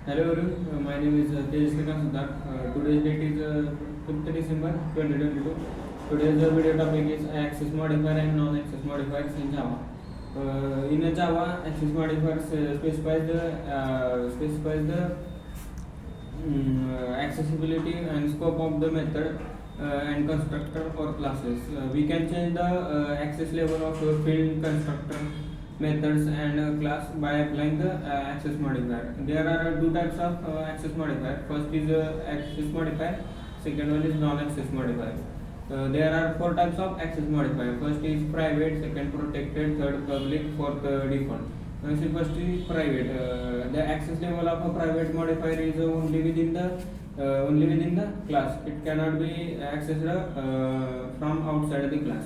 Hello everyone, my name is Tejas Sudhar. Today's date is 5th December 2022. Today's video topic is access modifier and non-access modifiers in Java. In Java, access modifiers specifies the accessibility and scope of the method and constructor or classes. We can change the access level of field, constructor, methods and class by applying the access modifier. There are two types of access modifier. First is access modifier, second one is non-access modifier. There are four types of access modifier. First is private, second protected, third public, fourth default. So first is private. The access level of a private modifier is only within the class. It cannot be accessed from outside the class.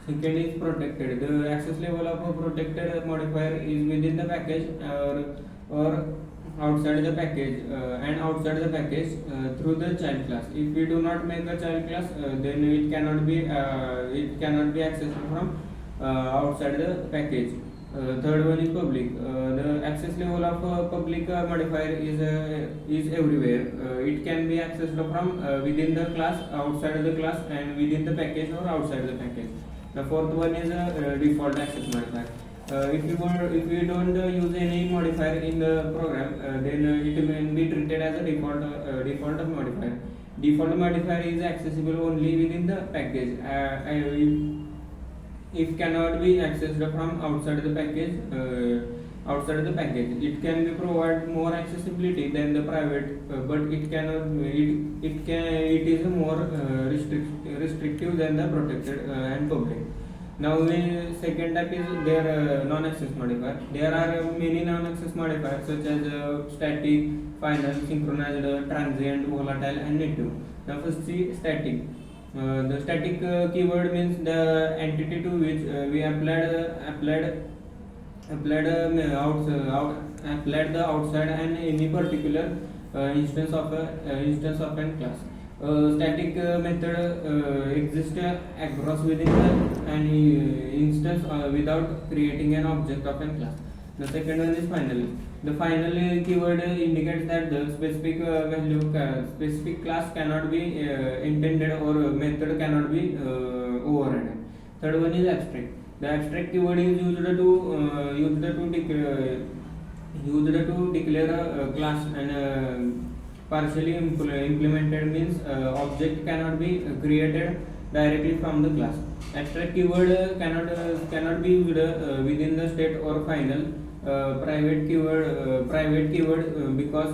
Second is protected. The access level of a protected modifier is within the package or outside the package and outside the package through the child class. If we do not make a child class, then it cannot be accessed from outside the package. Third one is public. The access level of public modifier is everywhere. It can be accessed from within the class, outside the class, and within the package or outside the package. The fourth one is a default access modifier. If we don't use any modifier in the program, then it will be treated as a default modifier. Default modifier is accessible only within the package. If cannot be accessed from outside the package, it can be provide more accessibility than the private, but it cannot. It is more restrictive than the protected and public. Now, second type is their non-access modifier. There are many non-access modifiers such as static, final, synchronized, transient, volatile, and native. Now, first see static. The static keyword means the entity to which we applied the outside and any particular instance of an class. Static method exists across within an instance without creating an object of an class. The second one is final. The final keyword indicates that the specific class cannot be intended or method cannot be overridden. Third one is abstract. The abstract keyword is used to declare a class, and partially implemented means object cannot be created directly from the class. Abstract keyword cannot be used within the state or final. Private keyword because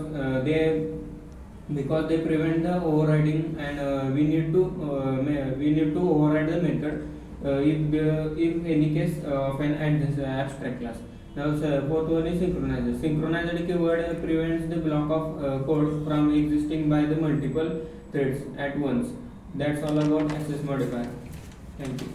they prevent the overriding, and we need to override the method if any case of an abstract class. Now, fourth one is synchronized. Synchronized keyword prevents the block of code from existing by the multiple threads at once. That's all about access modifier. Thank you.